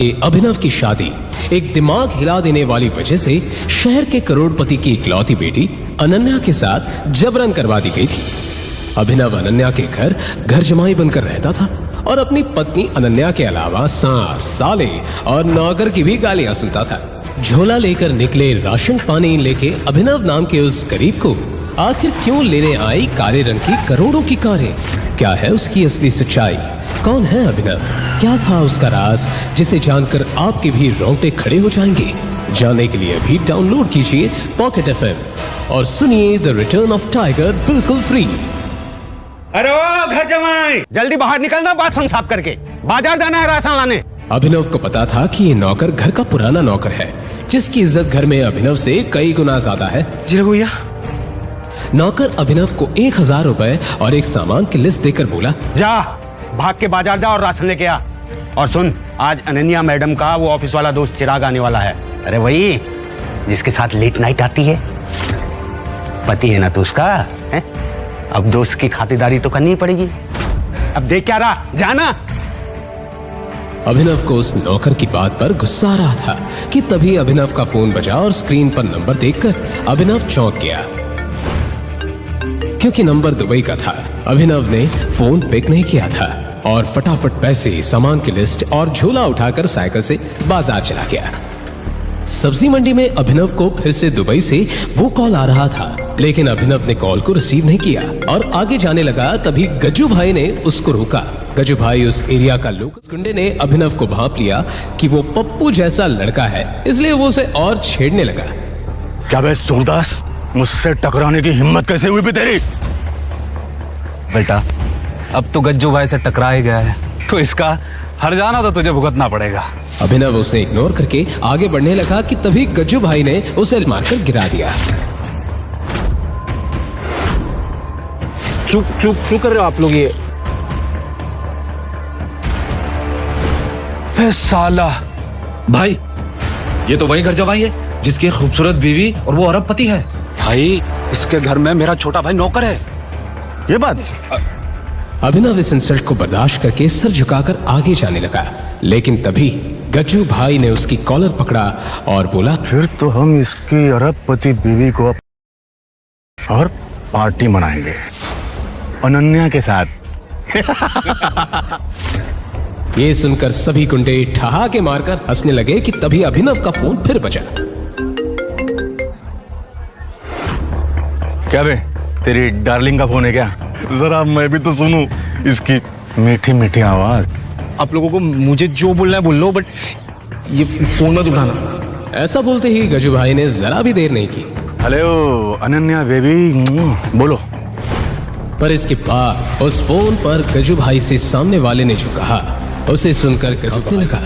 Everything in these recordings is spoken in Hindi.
अभिनव की शादी एक दिमाग हिला देने वाली वजह से शहर के करोड़पति की इकलौती बेटी अनन्या के साथ जबरन करवा दी गई थी। अभिनव अनन्या के घर जमाई बनकर रहता था और अपनी पत्नी अनन्या के अलावा सास, साले और नौकर की भी गालियां सुनता था। झोला लेकर निकले राशन पानी लेके अभिनव नाम के उस गरीब को आखिर क्यों लेने आई काले रंग की करोड़ों की कारें? क्या है उसकी असली सच्चाई? कौन है अभिनव? क्या था उसका राज जिसे जानकर आपके भी रोंगटे खड़े हो जाएंगे? जानने के लिए अभी डाउनलोड कीजिए पॉकेट एफएम और सुनिए द रिटर्न ऑफ टाइगर बिल्कुल फ्री। अरे ओ घर जमाई, जल्दी बाहर निकलना, बाथरूम साफ करके बाजार जाना है राशन लाने। अभिनव को पता था कि ये नौकर घर का पुराना नौकर है जिसकी इज्जत घर में अभिनव से कई गुना ज्यादा है। जी रघुया। नौकर अभिनव को 1000 रुपए और एक सामान की लिस्ट देकर बोला, जा भाग के बाजार जा और राशन लेके आ। और सुन, आज अनन्या मैडम का वो ऑफिस वाला दोस्त चिराग आने वाला है। अरे वही जिसके साथ लेट नाइट आती है। पति है ना तू उसका है? अब दोस्त की खातिरदारी तो करनी पड़ेगी। अब देख क्या रहा, जाना। अभिनव को उस नौकर की बात पर गुस्सा आ रहा था कि तभी अभिनव का फोन बजा और स्क्रीन पर नंबर देखकर अभिनव चौंक गया क्योंकि नंबर दुबई का था। अभिनव ने फोन पिक नहीं किया था और फटाफट पैसे, सामान की लिस्ट और झोला उठाकर साइकिल से बाजार चला गया। सब्जी मंडी में अभिनव को फिर से दुबई से वो कॉल आ रहा था, लेकिन अभिनव ने कॉल को रिसीव नहीं किया और आगे जाने लगा। तभी गज्जू भाई ने उसको रोका। गज्जू भाई उस एरिया का लोकल गुंडे ने अभिनव को भांप लिया कि वो पप्पू जैसा लड़का है, इसलिए वो उसे और छेड़ने लगा। क्या बे सूरदास, मुझसे टकराने की हिम्मत कैसे हुई भी तेरी? बेटा, अब तो गज्जू भाई से टकरा ही गया है तो इसका हर जाना तो तुझे भुगतना पड़ेगा। अभिनव उसे इग्नोर करके आगे बढ़ने लगा कि तभी गज्जू भाई ने उसे मारकर गिरा दिया। क्यों कर रहे हो आप लोग ये? साला भाई, ये तो वही घर जमाई है जिसकी खूबसूरत बीवी और वो अरबपति है। भाई, इसके घर में मेरा छोटा भाई नौकर है। ये बात अभिनव इस इंसल्ट को बर्दाश्त करके सर झुकाकर आगे जाने लगा, लेकिन तभी गज्जू भाई ने उसकी कॉलर पकड़ा और बोला, फिर तो हम इसकी अरबपति बीवी को और पार्टी मनाएंगे अनन्या के साथ। ये सुनकर सभी गुंडे ठहाके मारकर हंसने लगे कि तभी अभिनव का फोन फिर बजा। क्या बे, तेरी डार्लिंग का फोन है क्या? जरा मैं भी तो सुनूं इसकी मीठी मीठी आवाज। आप लोगों को मुझे जो बोलना है बोल लो, बट ये फोन मत उठाना। ऐसा बोलते ही गज्जू भाई ने जरा भी देर नहीं की। हेलो अनन्या बेबी, बोलो। पर इसके बाद उस फोन पर गज्जू भाई से सामने वाले ने जो कहा उसे सुनकर गजबने लगा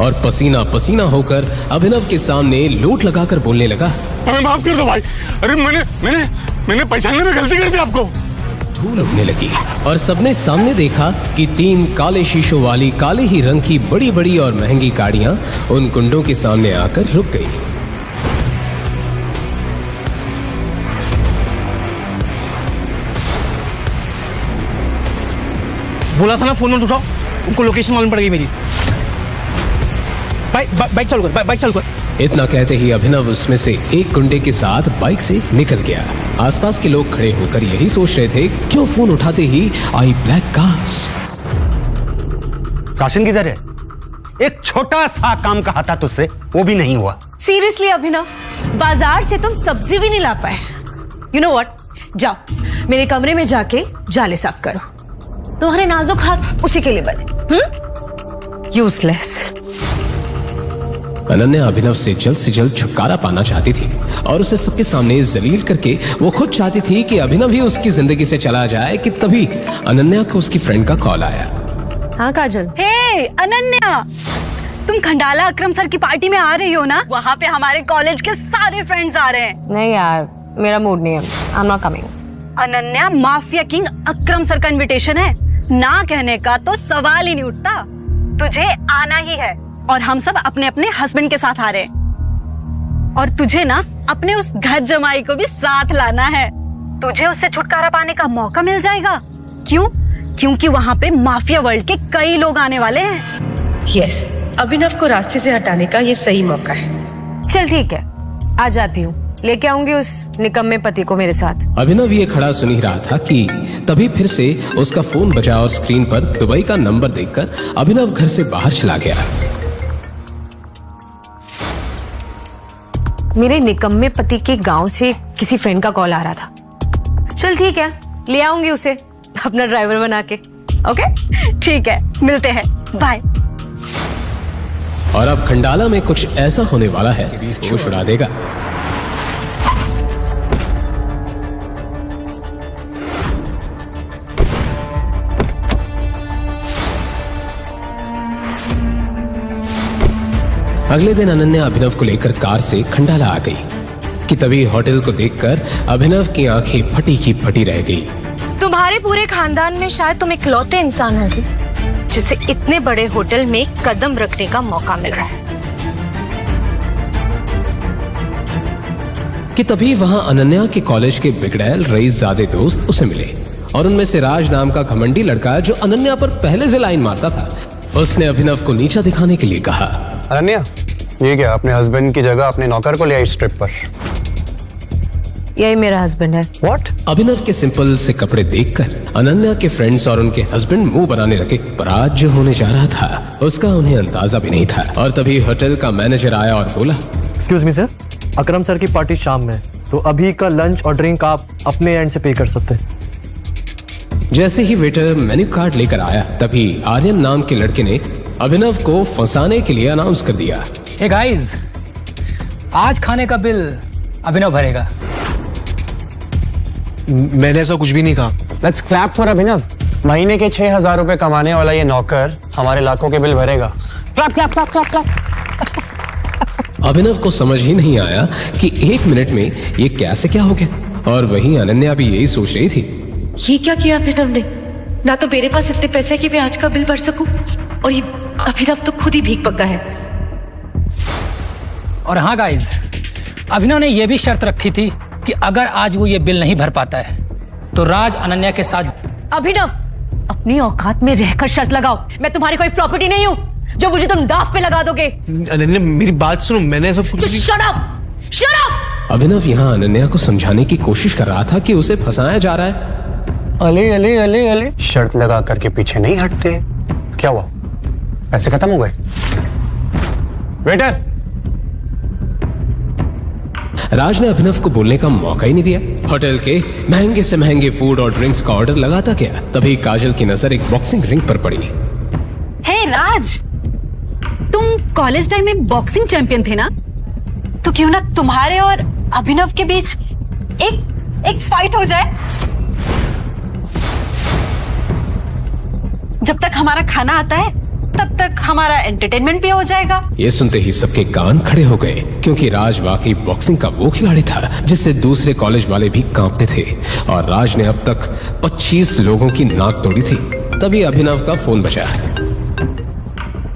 और पसीना पसीना होकर अभिनव के सामने लोट लगाकर बोलने लगा, हमें माफ कर दो भाई। अरे मैंने पहचानने में गलती कर दी आपको। धूल उड़ने लगी और सबने सामने देखा कि 3 काले शीशों वाली काले ही रंग की बड़ी बड़ी और महंगी गाड़ियां उन गुंडों के सामने आकर रुक गई। बोला था ना फोन मत उठाओ, उनको लोकेशन मालूम पड़ गई मेरी। बाइक चालू कर, बाइक चालू कर। इतना कहते ही अभिनव उसमें से एक गुंडे के साथ बाइक से निकल गया। आसपास के लोग खड़े होकर यही सोच रहे थे क्यों फोन उठाते ही आई ब्लैक कार्स। राशन किधर है? एक छोटा सा काम कहा था तुझसे, वो भी नहीं हुआ। सीरियसली अभिनव, बाजार से तुम सब्जी भी नहीं ला पाए। यू नो व्हाट, जाओ मेरे कमरे में जाके जाले साफ करो। तुम्हारे नाजुक हाथ उसी के लिए बने। यूजलेस। अनन्या अभिनव से जल्द छुटकारा पाना चाहती थी और उसे सबके सामने जलील करके वो खुद चाहती थी कि अभिनव ही उसकी जिंदगी से चला जाए कि तभी अनन्या को उसकी फ्रेंड का कॉल आया। हाँ काजल। हे अनन्या, तुम खंडाला अकरम सर की पार्टी में आ रही हो ना? वहाँ पे हमारे कॉलेज के सारे फ्रेंड्स आ रहे हैं। नहीं यार, मेरा मूड नहीं है, I am not coming. Ananya, mafia king Akram sir का इनविटेशन है, ना कहने का तो सवाल ही नहीं उठता। तुझे आना ही है और हम सब अपने अपने हस्बैंड के साथ आ रहे हैं। और तुझे ना अपने उस घर जमाई को भी साथ लाना है। तुझे उससे छुटकारा पाने का मौका मिल जाएगा। क्यों? क्योंकि वहाँ पे माफिया वर्ल्ड के कई लोग आने वाले हैं। यस, अभिनव को रास्ते से हटाने का ये सही मौका है। चल ठीक है, आ जाती हूँ, लेके आऊंगी उस निकम्मे पति को मेरे साथ। अभिनव ये खड़ा सुन ही रहा था कि तभी फिर से उसका फोन बजा और स्क्रीन पर दुबई का नंबर देखकर अभिनव घर से बाहर चला गया। मेरे निकम्मे पति के गांव से किसी फ्रेंड का कॉल आ रहा था। चल ठीक है, ले आऊंगी उसे अपना ड्राइवर बना के। ओके ठीक है, मिलते हैं, बाय। और अब खंडाला में कुछ ऐसा होने वाला है वो छुड़ा देगा। अगले दिन अनन्या अभिनव को लेकर कार से खंडाला आ गई कि तभी होटल को देखकर अभिनव की आंखें फटी की फटी रह गई। तुम्हारे पूरे खानदान में शायद तुम इकलौते इंसान होगे जिसे इतने बड़े होटल में कदम रखने का मौका मिल रहा है। कि तभी वहां अनन्या के कॉलेज के बिगड़ैल रईसजादे दोस्त उसे मिले और उनमें से राज नाम का घमंडी लड़का जो अनन्या पर पहले से लाइन मारता था, उसने अभिनव को नीचा दिखाने के लिए कहा, अनन्या, ये क्या अपने हस्बैंड की जगह अपने नौकर को ले आई ट्रिप पर? यही मेरा हस्बैंड है। व्हाट? अभिनव के सिंपल से कपड़े देखकर अनन्या के फ्रेंड्स और उनके हस्बैंड मुंह बनाने लगे, पर आज जो होने जा रहा था उसका उन्हें अंदाजा भी नहीं था। और तभी होटल का मैनेजर आया और बोला, एक्सक्यूज मी सर, अकरम सर की पार्टी शाम में, तो अभी का लंच और ड्रिंक आप अपने एंड से पे कर सकते हैं। जैसे ही वेटर मेन्यू कार्ड लेकर आया तभी आर्यन नाम के लड़के ने अभिनव को फंसाने के लिए अनाउंस कर दिया, हे गाइस, आज खाने का बिल अभिनव भरेगा। मैंने ऐसा कुछ भी नहीं कहा। लेट्स क्लैप फॉर अभिनव। महीने के 6,000 रुपए कमाने वाला ये नौकर हमारे लाखों के बिल भरेगा। Clap clap clap clap clap. Abhinav को समझ ही नहीं आया कि 1 मिनट में ये कैसे क्या हो गया। और वहीं अनन्या भी यही सोच रही थी, ये क्या किया अभिनव ने? ना तो मेरे पास इतने पैसे कि मैं आज का बिल भर सकूं, और ये अभिनव तो खुद ही भीख पक्का है। और हाँ गाइस, अभिनव ने यह भी शर्त रखी थी कि अगर आज वो ये बिल नहीं भर पाता है तो राज अनन्या के साथ। अभिनव, अपनी औकात में रहकर शर्त लगाओ। मैं तुम्हारी कोई प्रॉपर्टी नहीं हूँ जो मुझे तुम दाव पे लगा दोगे। अनन्या, मेरी बात सुनो, मैंने ऐसा कुछ Just shut up! Shut up! अभिनव यहाँ अनन्या को समझाने की कोशिश कर रहा था कि उसे फंसाया जा रहा है। अले अले अले अले, शर्त लगा करके पीछे नहीं हटते। क्या हुआ, पैसे खत्म हो गए? वेटर! राज ने अभिनव को बोलने का मौका ही नहीं दिया। होटल के महंगे से महंगे फूड और ड्रिंक्स का ऑर्डर लगाता गया। तभी काजल की नजर एक बॉक्सिंग रिंग पर पड़ी। हे राज, तुम कॉलेज टाइम में बॉक्सिंग चैंपियन थे ना? तो क्यों ना तुम्हारे और अभिनव के बीच एक फाइट हो जाए? जब तक हमारा खाना आता है तब तक हमारा एंटरटेनमेंट भी हो जाएगा। ये सुनते ही सबके कान खड़े हो गए, क्योंकि राज वाकई बॉक्सिंग का वो खिलाड़ी था जिससे दूसरे कॉलेज वाले भी कांपते थे। और राज ने अब तक 25 लोगों की नाक तोड़ी थी। तभी अभिनव का फोन बजा।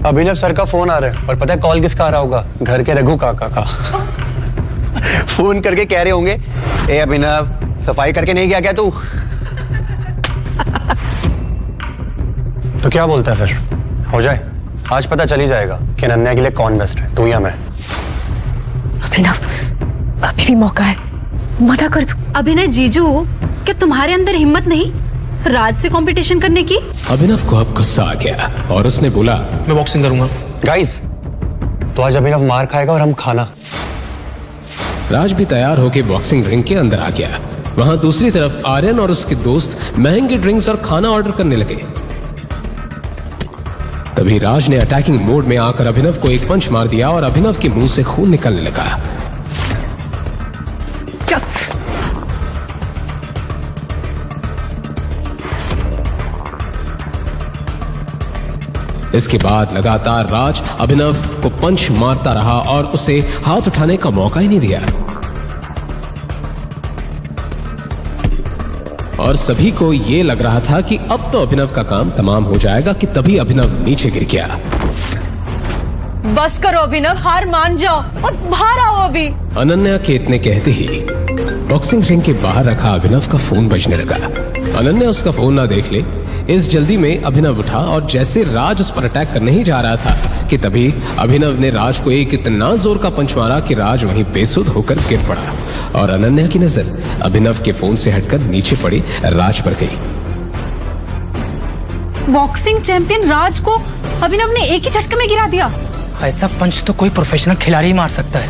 अभिनव सर का फोन आ रहा है, और पता है कॉल किसका आ रहा होगा? घर के रघु काका का। फोन करके कह रहे होंगे, ए अभिनव, सफाई करके नहीं गया क्या तू? तो क्या बोलता है फिर? हो जाए, आज पता चल ही जाएगा कि अनन्या के लिए कौन बेस्ट है, तू या मैं। अभिनव, अभी भी मौका है, मना कर दो। अभिनय जीजू, क्या तुम्हारे अंदर हिम्मत नहीं राज से कंपटीशन करने की? अभिनव को अब गुस्सा आ गया और उसने बोला, मैं बॉक्सिंग करूंगा। गाइस, तो आज अभिनव मार खाएगा और हम खाना। राज भी तैयार होकर बॉक्सिंग रिंग के अंदर आ गया। वहां दूसरी तरफ आर्यन और उसके दोस्त महंगे ड्रिंक्स और खाना ऑर्डर करने लगे। तभी राज ने अटैकिंग मोड में आकर अभिनव को एक पंच मार दिया और अभिनव के मुंह से खून निकलने लगा। यस! इसके बाद लगातार राज अभिनव को पंच मारता रहा और उसे हाथ उठाने का मौका ही नहीं दिया। और सभी को यह लग रहा था कि अब तो अभिनव का काम तमाम हो जाएगा कि तभी अभिनव नीचे गिर गया। बस करो अभिनव, हार मान जाओ और बाहर आओ अभी। अनन्या के इतने कहते ही बॉक्सिंग रिंग के बाहर रखा अभिनव का फोन बजने लगा। अनन्या उसका फोन ना देख ले इस जल्दी में अभिनव उठा और जैसे राज उस पर अटैक करने ही जा रहा था कि तभी अभिनव ने राज को एक इतना जोर का पंच मारा कि राज वहीं बेसुध होकर गिर पड़ा और अनन्या की नजर अभिनव के फोन से हटकर नीचे पड़ी राज पर गई। बॉक्सिंग चैंपियन राज को अभिनव ने एक ही झटके में गिरा दिया। ऐसा पंच तो कोई प्रोफेशनल खिलाड़ी ही मार सकता है।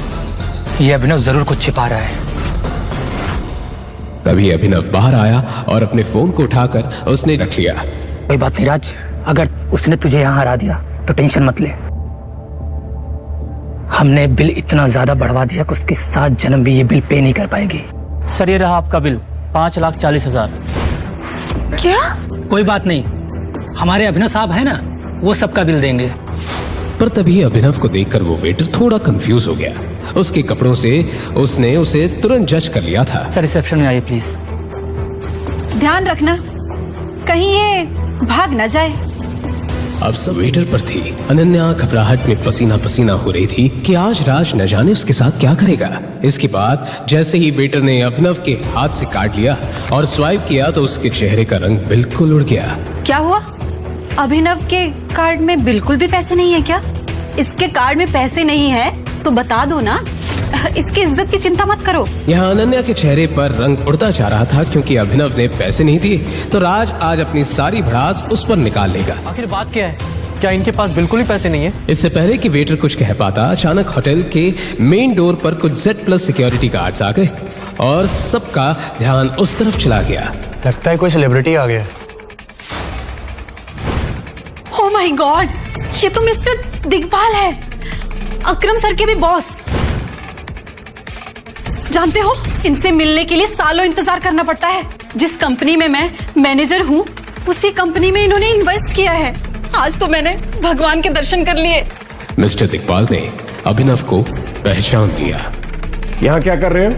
ये अभिनव जरूर कुछ छिपा रहा है। तभी अभिनव बाहर आया और अपने फोन को उठाकर उसने रख लिया। कोई बात नहीं राज, अगर उसने तुझे यहाँ हरा दिया तो टेंशन मत ले। हमने बिल इतना ज्यादा बढ़वा दिया कि उसके 7 जन्म भी ये बिल पे नहीं कर पाएगी। सर ये रहा आपका बिल 5,40,000। क्या? कोई बात नहीं, हमारे अभिनव साहब है ना, वो सबका बिल देंगे। पर तभी अभिनव को देखकर वो वेटर थोड़ा कंफ्यूज हो गया। उसके कपड़ों से उसने उसे तुरंत जज कर लिया था। सर रिसेप्शन में आइए प्लीज। ध्यान रखना कहीं ये भाग न जाए। अब सब वेटर पर थी। अनन्या घबराहट में पसीना पसीना हो रही थी कि आज राज न जाने उसके साथ क्या करेगा। इसके बाद जैसे ही वेटर ने अभिनव के हाथ से काट लिया और स्वाइप किया तो उसके चेहरे का रंग बिल्कुल उड़ गया। क्या हुआ? अभिनव के कार्ड में बिल्कुल भी पैसे नहीं है क्या? इसके कार्ड में पैसे नहीं है तो बता दो ना, इसकी इज्जत की चिंता मत करो। यहाँ अनन्या के चेहरे पर रंग उड़ता जा रहा था क्योंकि अभिनव ने पैसे नहीं दिए तो राज आज अपनी सारी भड़ास उस पर निकाल लेगा। आखिर बात क्या है? क्या इनके पास बिल्कुल ही पैसे नहीं है? इससे पहले कि वेटर कुछ कह पाता अचानक होटल के मेन डोर पर कुछ Z+ सिक्योरिटी गार्ड्स आ गए और सबका ध्यान उस तरफ चला गया। लगता है कोई सेलिब्रिटी आ गया। ओह माय गॉड, ये तो मिस्टर दिग्पाल है, अकरम सर के भी बॉस। जानते हो, इनसे मिलने के लिए सालों इंतजार करना पड़ता है। जिस कंपनी में मैं मैनेजर हूँ उसी कंपनी में इन्होंने इन्वेस्ट किया है। आज तो मैंने भगवान के दर्शन कर लिए। मिस्टर दिग्पाल ने अभिनव को पहचान लिया। यहाँ क्या कर रहे हो?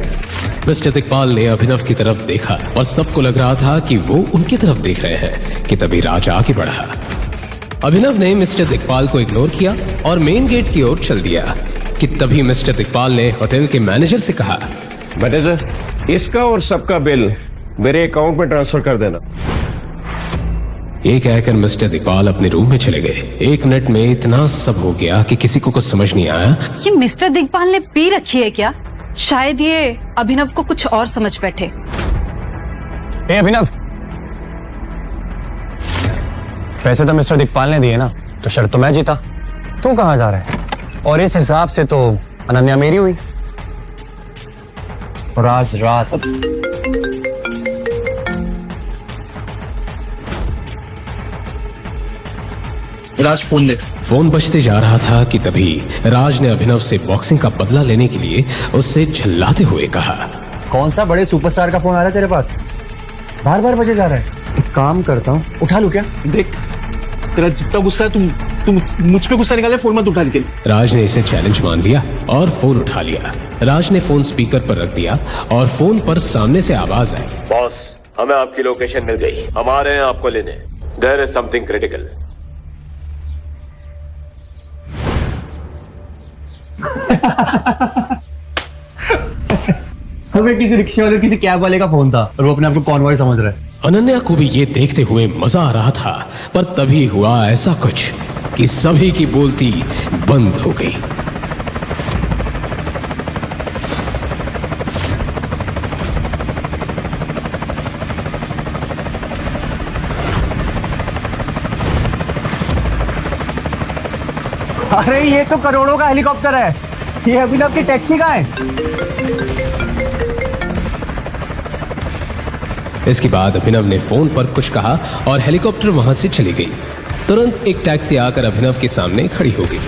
मिस्टर दिग्पाल ने अभिनव की तरफ देखा और सबको लग रहा था कि वो उनकी तरफ देख रहे हैं कि तभी राज आगे बढ़ा। अभिनव ने मिस्टर दिग्पाल को इग्नोर किया और मेन गेट की ओर चल दिया कि तभी मिस्टर दिग्पाल ने होटल के मैनेजर से कहा, मैनेजर, इसका और सबका बिल मेरे अकाउंट में ट्रांसफर कर देना। ये कहकर मिस्टर दिग्पाल अपने रूम में चले गए। 1 मिनट में इतना सब हो गया कि किसी को कुछ समझ नहीं आया। ये मिस्टर दिग्पाल ने पी रखी है क्या? शायद ये अभिनव को कुछ और समझ बैठे। अभिनव, पैसे तो मिस्टर दिग्पाल ने दिए ना, तो शर्त तो मैं जीता। तू कहाँ जा रहा है? और इस हिसाब से तो अनन्या मेरी हुई। और आज रात राज फोन दे। फोन बजते जा रहा था कि तभी राज ने अभिनव से बॉक्सिंग का बदला लेने के लिए उससे झल्लाते हुए कहा, कौन सा बड़े सुपरस्टार का फोन आ रहा है तेरे पास? बार बार बजे जा रहा है। एक काम करता हूँ, उठा लूं क्या? देख, तेरा जितना गुस्सा है तुम मुझ पे गुस्सा निकाले, फोन मत उठा के। राज ने इसे चैलेंज मान लिया और फोन उठा लिया। राज ने फोन स्पीकर पर रख दिया और फोन पर सामने से आवाज आई, बॉस, हमें आपकी लोकेशन मिल गई, हम आ रहे हैं आपको लेने। There is something critical. हमें किसी रिक्शे वाले, किसी कैब वाले का फोन था और वो अपने आप को कॉन्वॉय समझ रहा है। अनन्या को भी ये देखते हुए मजा आ रहा था, पर तभी हुआ ऐसा कुछ कि सभी की बोलती बंद हो गई। अरे ये तो करोड़ों का हेलीकॉप्टर है, ये अभिनव की टैक्सी का है। इसके बाद अभिनव ने फोन पर कुछ कहा और हेलीकॉप्टर वहां से चली गई। तुरंत एक टैक्सी आकर अभिनव के सामने खड़ी हो गई।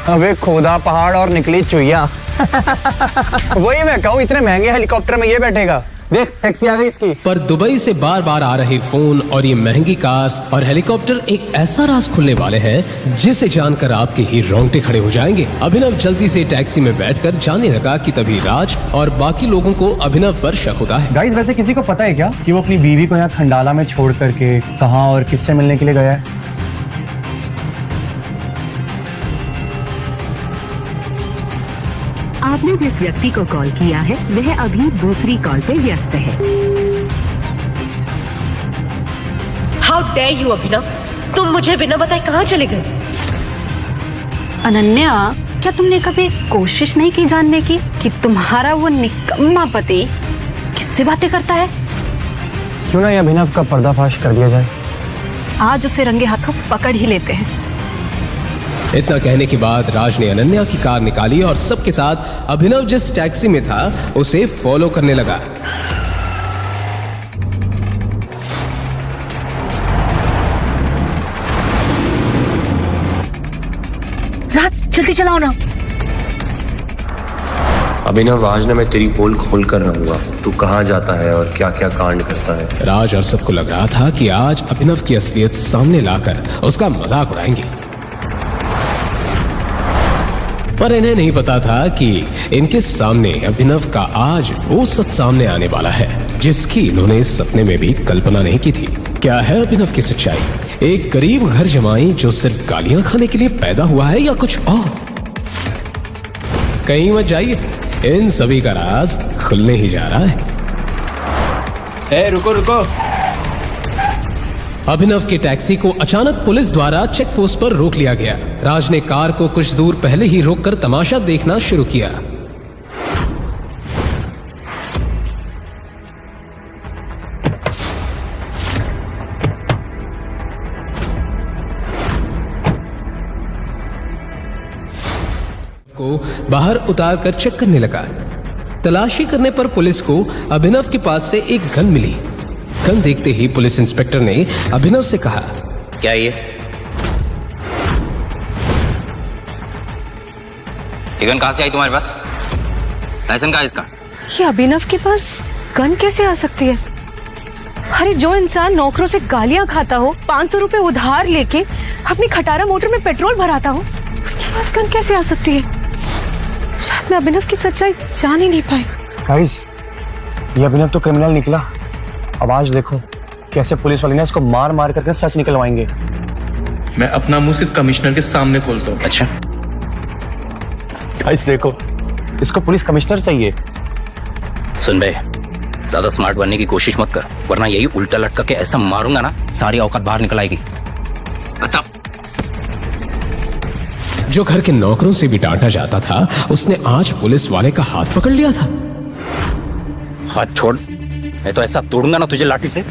अबे खोदा पहाड़ और निकली चुईया। वही मैं कहूँ, इतने महंगे हेलीकॉप्टर में ये बैठेगा। देख, टैक्सी आ गई इसकी। पर दुबई से बार बार आ रहे फोन और ये महंगी कार्स और हेलीकॉप्टर एक ऐसा राज खुलने वाले हैं जिसे जानकर आपके ही रोंगटे खड़े हो जाएंगे। अभिनव जल्दी से टैक्सी में बैठकर जाने लगा कि तभी राज और बाकी लोगों को अभिनव पर शक होता है। गाइस, वैसे किसी को पता है क्या कि वो अपनी बीवी को यहाँ खंडाला में छोड़ करके कहाँ और किससे मिलने के लिए गया है? आप आपने जिस व्यक्ति को कॉल किया है वह अभी दूसरी कॉल पे व्यस्त है। हाउ डेयर यू अभिनव, तुम मुझे बिना बताए कहाँ चले गए? अनन्या, क्या तुमने कभी कोशिश नहीं की जानने की कि तुम्हारा वो निकम्मा पति किससे बातें करता है? क्यों ना ये अभिनव का पर्दाफाश कर दिया जाए? आज उसे रंगे हाथों पकड़ ही लेते हैं। इतना कहने के बाद राज ने अनन्या की कार निकाली और सबके साथ अभिनव जिस टैक्सी में था उसे फॉलो करने लगा। राज, जल्दी चलाओ ना। अभिनव, आज ना मैं तेरी पोल खोल कर रहूंगा। तू कहाँ जाता है और क्या क्या कांड करता है। राज और सबको लग रहा था कि आज अभिनव की असलियत सामने लाकर उसका मजाक उड़ाएंगे, पर इन्हें नहीं पता था कि इनके सामने अभिनव का आज वो सच सामने आने वाला है जिसकी इन्होंने सपने में भी कल्पना नहीं की थी। क्या है अभिनव की सच्चाई? एक गरीब घर जमाई जो सिर्फ गालियां खाने के लिए पैदा हुआ है या कुछ और? कहीं मत जाइए, इन सभी का राज खुलने ही जा रहा है। रुको रुको। अभिनव की टैक्सी को अचानक पुलिस द्वारा चेक पोस्ट पर रोक लिया गया। राज ने कार को कुछ दूर पहले ही रोककर तमाशा देखना शुरू किया। को बाहर उतारकर चेक करने लगा। तलाशी करने पर पुलिस को अभिनव के पास से एक गन मिली। गन देखते ही पुलिस इंस्पेक्टर ने अभिनव से कहा, क्या ये गन कहां से आई तुम्हारे पास? लाइसेंस कहां है इसका? ये अभिनव के पास गन कैसे आ सकती है? अरे जो इंसान नौकरों से गालियां खाता हो, 500 रुपए उधार लेके अपनी खटारा मोटर में पेट्रोल भराता हो, उसके पास गन कैसे आ सकती है? शायद मैं अभिनव की सच्चाई जान ही नहीं पाई। गाइस, ये अभिनव तो क्रिमिनल निकला। अब आज देखो कैसे पुलिस वाले ने इसको मार मार करके सच निकलवाएंगे। मैं अपना मुंह सिर्फ कमिश्नर के सामने खोलता हूँ। अच्छा गाइस देखो, इसको पुलिस कमिश्नर चाहिए। सुन बे, ज्यादा स्मार्ट बनने की कोशिश मत कर, वरना यही उल्टा लटका के ऐसा मारूंगा ना, सारी औकात बाहर निकल आएगी। बता। जो घर के नौकरों से भी डांटा जाता था, उसने आज पुलिस वाले का हाथ पकड़ लिया था। हाथ छोड़, मैं तो ऐसा तोड़ूंगा ना तुझे लाठी से।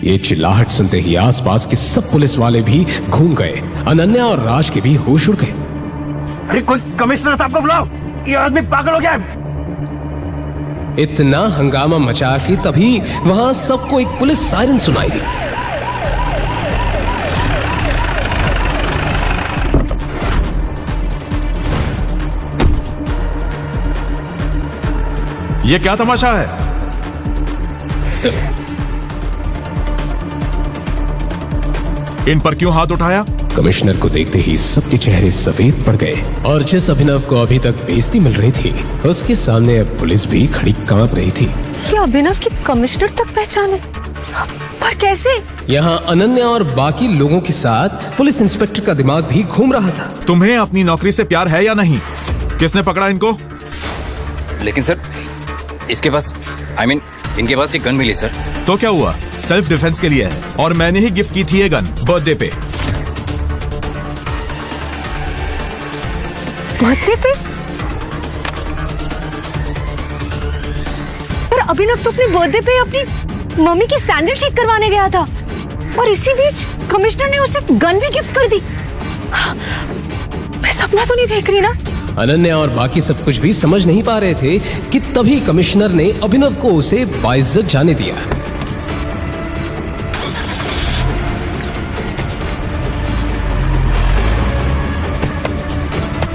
ये चिल्लाहट सुनते ही आसपास के सब पुलिस वाले भी घूम गए। अनन्या और राज के भी होश उड़ गए। अरे कोई कमिश्नर साहब को बुलाओ, ये आदमी पागल हो गया है। इतना हंगामा मचा कि तभी वहां सबको एक पुलिस सायरन सुनाई दी। ये क्या तमाशा है? सर, इन पर क्यों हाथ उठाया? कमिश्नर को देखते ही सबके चेहरे सफेद पड़ गए और जिस अभिनव को अभी तक बेइज्जती मिल रही थी, उसके सामने अब पुलिस भी खड़ी कांप रही थी। ये अभिनव की कमिश्नर तक पहचाने, पर कैसे? यहाँ अनन्या और बाकी लोगों के साथ पुलिस इंस्पेक्टर का दिमाग भी घूम रहा था। तुम्हें अपनी नौकरी से प्यार है या नहीं? किसने पकड़ा इनको? लेकिन सर, इसके पास इनके पास ये गन मिली सर। तो क्या हुआ? सेल्फ डिफेंस के लिए है और मैंने ही गिफ्ट की थी ये गन बर्थडे पे। बर्थडे पे? पर अभिनव तो अपने बर्थडे पे अपनी मम्मी की सैंडल ठीक करवाने गया था और इसी बीच कमिश्नर ने उसे गन भी गिफ्ट कर दी। मैं सपना तो नहीं देख रही ना? अनन्या और बाकी सब कुछ भी समझ नहीं पा रहे थे कि तभी कमिश्नर ने अभिनव को उसे बाइज्जत जाने दिया।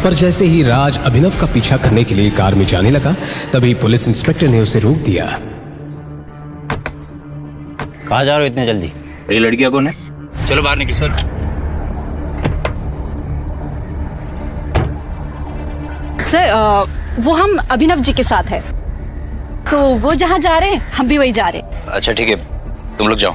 पर जैसे ही राज अभिनव का पीछा करने के लिए कार में जाने लगा, तभी पुलिस इंस्पेक्टर ने उसे रोक दिया। कहाँ जा रहे हो इतने जल्दी? ये लड़कियां कौन है? चलो बाहर निकलो। सर, वो हम अभिनव जी के साथ है, तो वो जहाँ जा रहे हैं हम भी वही जा रहे हैं। अच्छा ठीक है, तुम लोग जाओ।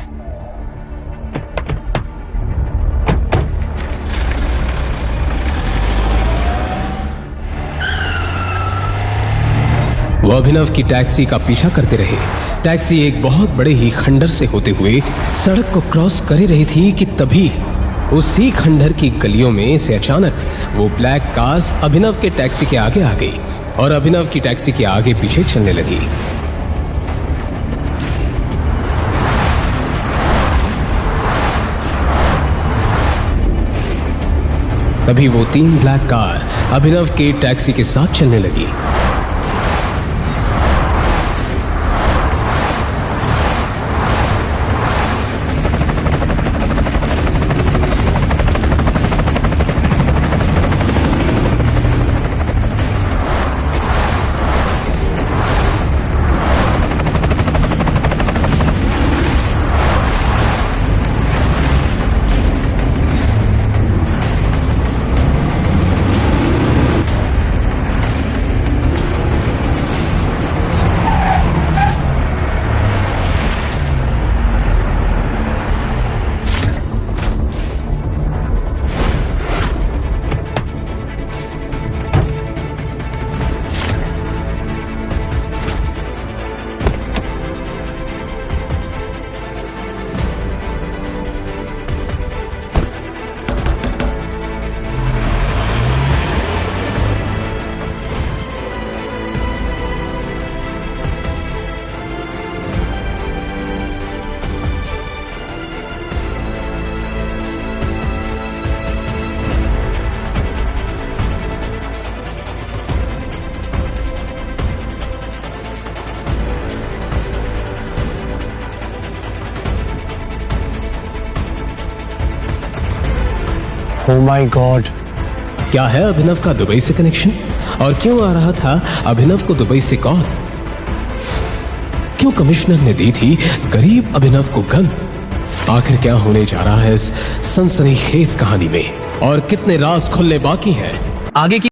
वो अभिनव की टैक्सी का पीछा करते रहे। टैक्सी एक बहुत बड़े ही खंडर से होते हुए सड़क को क्रॉस कर ही रही थी कि तभी उसी खंडर की गलियों में से अचानक वो ब्लैक कार्स अभिनव के टैक्सी के आगे आ गई और अभिनव की टैक्सी के आगे पीछे चलने लगी। तभी वो 3 ब्लैक कार अभिनव के टैक्सी के साथ चलने लगी। Oh my God! क्या है अभिनव का दुबई से कनेक्शन और क्यों आ रहा था अभिनव को दुबई से कॉल? क्यों कमिश्नर ने दी थी गरीब अभिनव को गन? आखिर क्या होने जा रहा है इस सनसनीखेज कहानी में और कितने राज खुलने बाकी हैं? आगे की